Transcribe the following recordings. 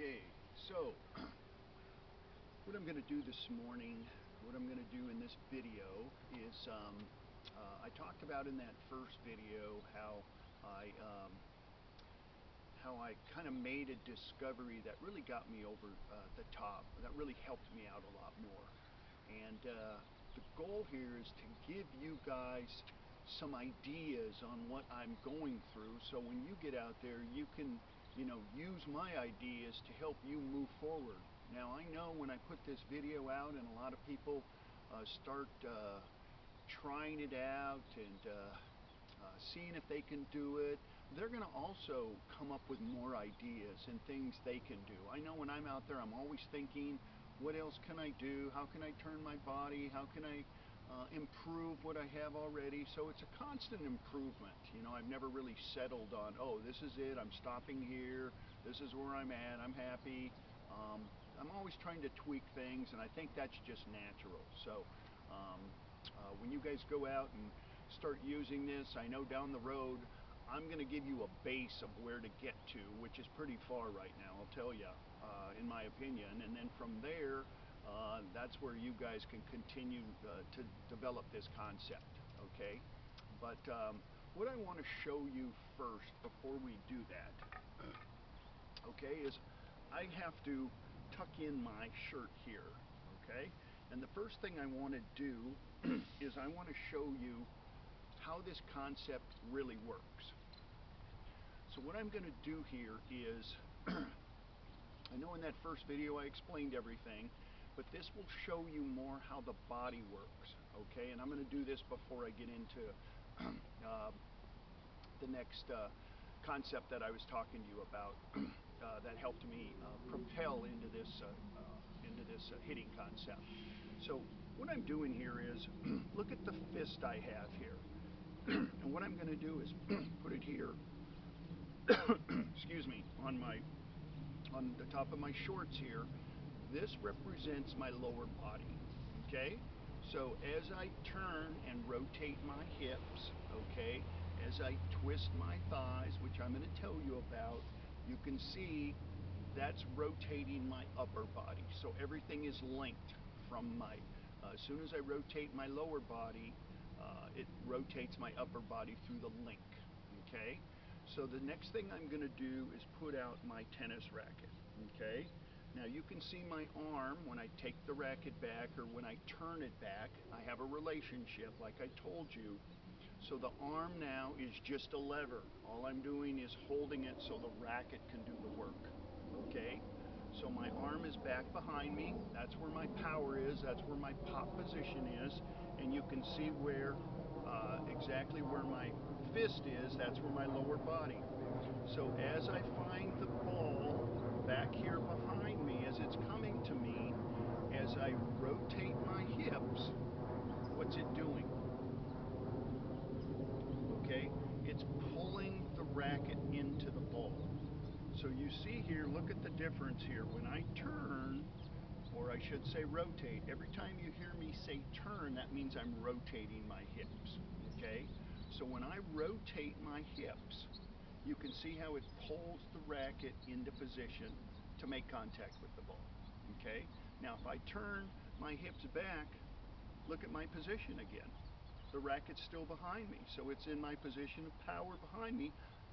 Okay, so what I'm going to do this morning, what I'm going to do in this video is I talked about in that first video how I kind of made a discovery that really got me over the top, that really helped me out a lot more. And the goal here is to give you guys some ideas on what I'm going through, so when you get out there you can use my ideas to help you move forward. Now I know when I put this video out and a lot of people start trying it out and seeing if they can do it, they're going to also come up with more ideas and things they can do. I know when I'm out there I'm always thinking, what else can I do? How can I turn my body? How can I improve what I have already? So it's a constant improvement. I've never really settled on, oh, this is it, I'm stopping here, this is where I'm at, I'm happy. I'm always trying to tweak things, and I think that's just natural. So when you guys go out and start using this, I know down the road I'm going to give you a base of where to get to, which is pretty far right now, I'll tell you, in my opinion. And then from there, that's where you guys can continue to develop this concept, okay? But what I want to show you first before we do that, okay, is I have to tuck in my shirt here, okay? And the first thing I want to do is I want to show you how this concept really works. So what I'm going to do here is, I know in that first video I explained everything, but this will show you more how the body works, okay? And I'm going to do this before I get into the next concept that I was talking to you about that helped me propel into this hitting concept. So what I'm doing here is, look at the fist I have here. And what I'm going to do is put it here, excuse me, on the top of my shorts here. This represents my lower body, okay? So as I turn and rotate my hips, okay, as I twist my thighs, which I'm going to tell you about, you can see that's rotating my upper body. So everything is linked from my, as soon as I rotate my lower body, it rotates my upper body through the link, okay? So the next thing I'm going to do is put out my tennis racket, okay? Now you can see my arm when I take the racket back or when I turn it back, I have a relationship like I told you. So the arm now is just a lever. All I'm doing is holding it so the racket can do the work, okay? So my arm is back behind me. That's where my power is. That's where my pop position is. And you can see where, exactly where my fist is. That's where my lower body. So as I find the ball back here behind me, as it's coming to me, as I rotate my hips, what's it doing? Okay, it's pulling the racket into the ball. So you see here, look at the difference here. When I turn, or I should say rotate, every time you hear me say turn, that means I'm rotating my hips, okay? So when I rotate my hips, you can see how it pulls the racket into position to make contact with the ball, okay? Now if I turn my hips back, look at my position again. The racket's still behind me, so it's in my position of power behind me.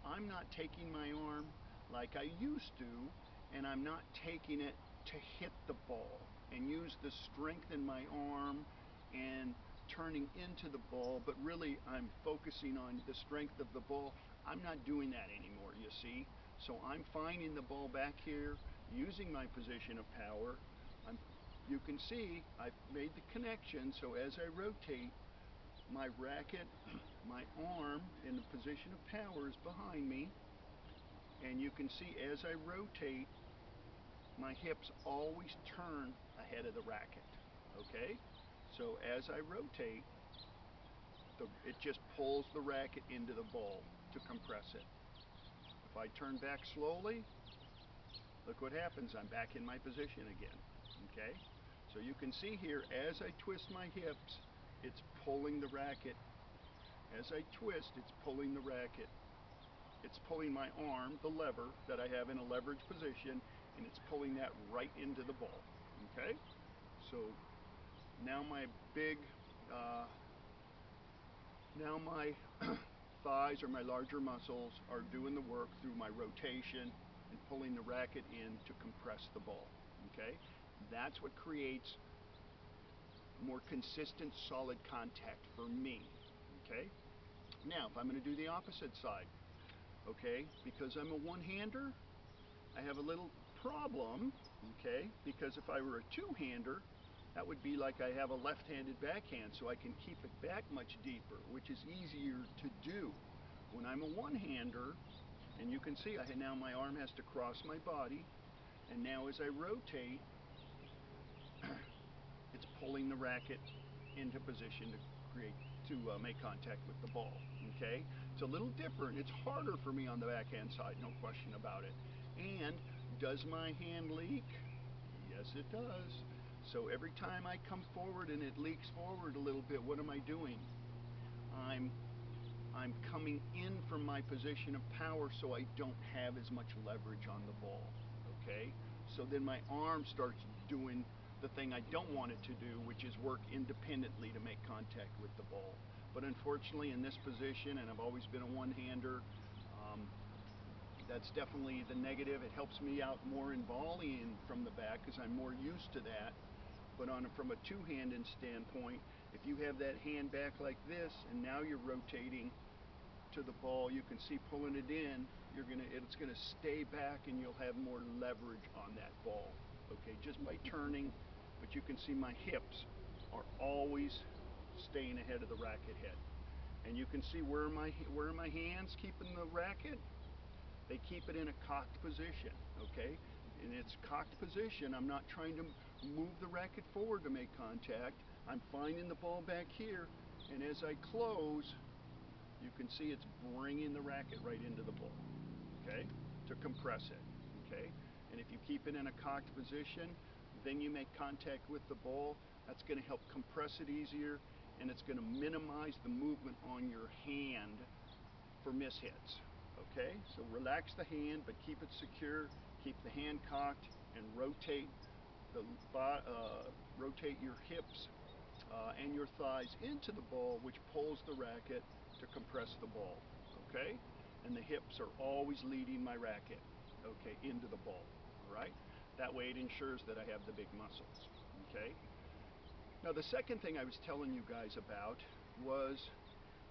I'm not taking my arm like I used to, and I'm not taking it to hit the ball and use the strength in my arm and turning into the ball, but really I'm focusing on the strength of the ball. I'm not doing that anymore, you see. So I'm finding the ball back here, using my position of power. You can see I've made the connection, so as I rotate, my racket, my arm in the position of power is behind me, and you can see as I rotate, my hips always turn ahead of the racket, okay? So as I rotate, it just pulls the racket into the ball to compress it. If I turn back slowly, look what happens, I'm back in my position again, okay? So you can see here, as I twist my hips, it's pulling the racket. As I twist, it's pulling the racket. It's pulling my arm, the lever that I have in a leverage position, and it's pulling that right into the ball. Okay, so now my big, now my thighs or my larger muscles are doing the work through my rotation and pulling the racket in to compress the ball. Okay, that's what creates more consistent, solid contact for me. Okay, now if I'm going to do the opposite side, okay, because I'm a one-hander, I have a little problem, okay, because if I were a two-hander, that would be like I have a left-handed backhand, so I can keep it back much deeper, which is easier to do. When I'm a one-hander, and you can see now my arm has to cross my body, and now as I rotate, it's pulling the racket into position to make contact with the ball. Okay, it's a little different. It's harder for me on the backhand side, no question about it. And does my hand leak? Yes, it does. So every time I come forward and it leaks forward a little bit, what am I doing? I'm coming in from my position of power, so I don't have as much leverage on the ball. Okay, so then my arm starts doing the thing I don't want it to do, which is work independently to make contact with the ball. But unfortunately in this position, and I've always been a one-hander, that's definitely the negative. It helps me out more in volleying from the back because I'm more used to that. But from a two-handed standpoint, if you have that hand back like this and now you're rotating to the ball, you can see pulling it in, it's gonna stay back and you'll have more leverage on that ball. Okay, just by turning. But you can see my hips are always staying ahead of the racket head. And you can see where are my hands keeping the racket? They keep it in a cocked position, okay? In its cocked position, I'm not trying to move the racket forward to make contact. I'm finding the ball back here, and as I close, you can see it's bringing the racket right into the ball, okay? To compress it, okay? And if you keep it in a cocked position, then you make contact with the ball. That's going to help compress it easier, and it's going to minimize the movement on your hand for mishits. Okay, so relax the hand, but keep it secure. Keep the hand cocked and rotate your hips and your thighs into the ball, which pulls the racket to compress the ball. Okay, and the hips are always leading my racket. Okay, into the ball. All right. That way it ensures that I have the big muscles. Okay. Now the second thing I was telling you guys about was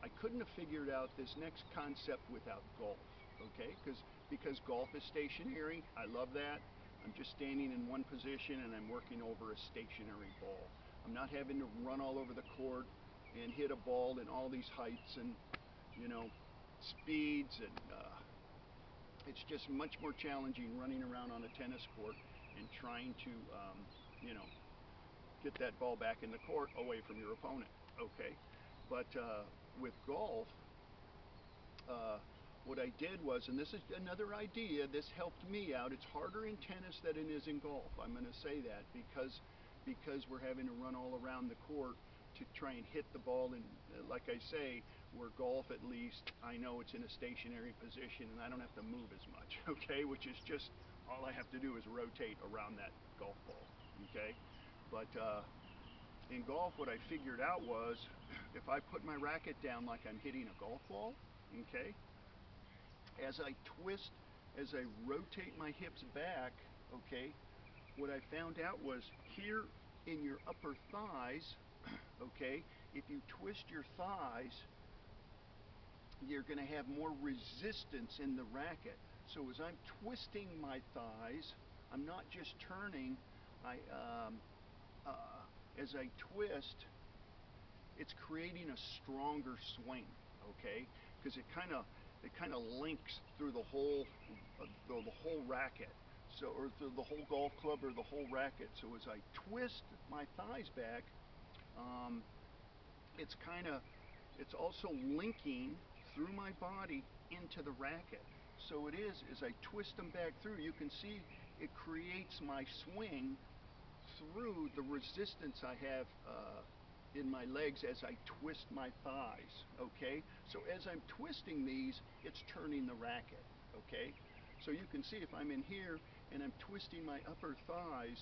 I couldn't have figured out this next concept without golf, okay? Because golf is stationary. I love that. I'm just standing in one position and I'm working over a stationary ball. I'm not having to run all over the court and hit a ball in all these heights and, you know, speeds, and it's just much more challenging running around on a tennis court and trying to, you know, get that ball back in the court away from your opponent, okay? But with golf, what I did was, and this is another idea, this helped me out. It's harder in tennis than it is in golf. I'm going to say that because we're having to run all around the court to try and hit the ball. And like I say, where golf, at least, I know it's in a stationary position and I don't have to move as much, okay? Which is just, all I have to do is rotate around that golf ball, okay? But in golf, what I figured out was, if I put my racket down like I'm hitting a golf ball, okay, as I twist, as I rotate my hips back, okay, what I found out was here in your upper thighs, okay, if you twist your thighs, you're going to have more resistance in the racket. So as I'm twisting my thighs, I'm not just turning, as I twist, it's creating a stronger swing, okay? Because it kind of links through the whole racket, so, or through the whole golf club or the whole racket. So as I twist my thighs back, it's also linking through my body into the racket. So it is, as I twist them back through, you can see it creates my swing through the resistance I have in my legs as I twist my thighs, okay? So as I'm twisting these, it's turning the racket, okay? So you can see if I'm in here and I'm twisting my upper thighs,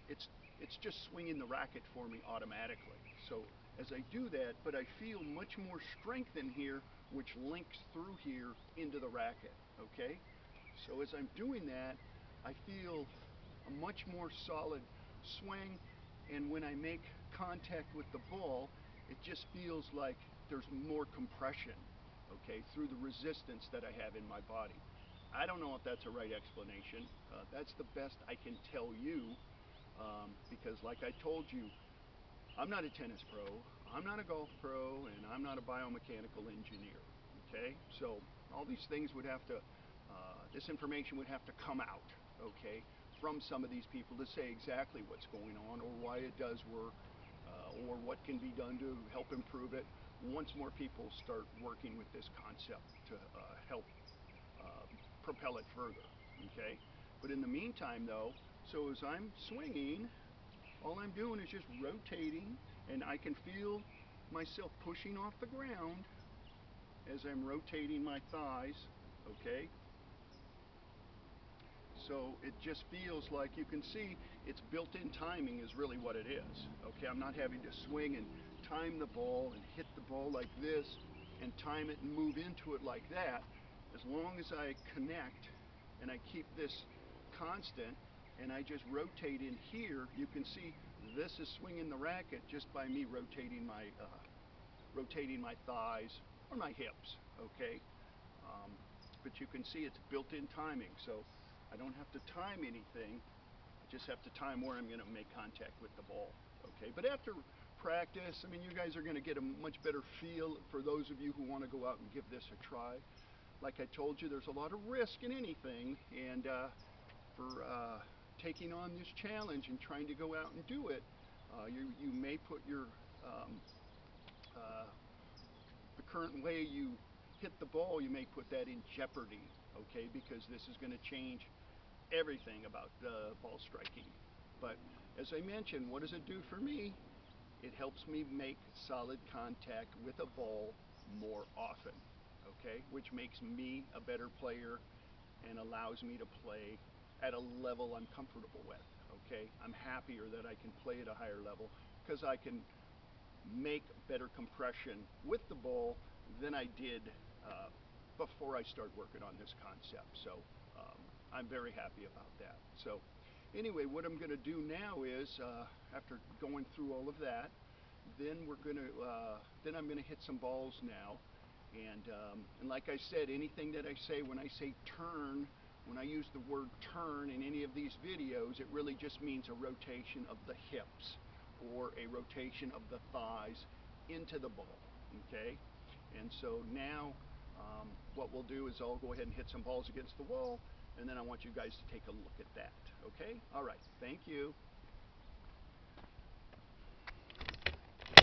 it's just swinging the racket for me automatically. So as I do that, but I feel much more strength in here, which links through here into the racket, okay? So as I'm doing that, I feel a much more solid swing, and when I make contact with the ball, it just feels like there's more compression, okay, through the resistance that I have in my body. I don't know if that's a right explanation. That's the best I can tell you, because like I told you, I'm not a tennis pro, I'm not a golf pro, and I'm not a biomechanical engineer, okay? So all these things would have to, this information would have to come out, okay, from some of these people to say exactly what's going on or why it does work, or what can be done to help improve it once more people start working with this concept to help propel it further, okay? But in the meantime though, so as I'm swinging, all I'm doing is just rotating, and I can feel myself pushing off the ground as I'm rotating my thighs, okay? So it just feels like, you can see, it's built-in timing is really what it is, okay? I'm not having to swing and time the ball and hit the ball like this and time it and move into it like that. As long as I connect and I keep this constant and I just rotate in here, you can see this is swinging the racket just by me rotating my thighs or my hips, okay? But you can see it's built-in timing, so I don't have to time anything. I just have to time where I'm going to make contact with the ball, okay? But after practice, I mean, you guys are going to get a much better feel for those of you who want to go out and give this a try. Like I told you, there's a lot of risk in anything, and for taking on this challenge and trying to go out and do it, you may put your the current way you hit the ball, you may put that in jeopardy, okay, because this is going to change everything about ball striking. But as I mentioned, what does it do for me? It helps me make solid contact with a ball more often, okay, which makes me a better player and allows me to play at a level I'm comfortable with, okay? I'm happier that I can play at a higher level because I can make better compression with the ball than I did before I start working on this concept. So I'm very happy about that. So anyway, what I'm going to do now is, after going through all of that, then I'm going to hit some balls now. And like I said, anything that I say, when I say turn, when I use the word turn in any of these videos, it really just means a rotation of the hips or a rotation of the thighs into the ball, okay? And so now what we'll do is I'll go ahead and hit some balls against the wall, and then I want you guys to take a look at that, okay? All right, thank you.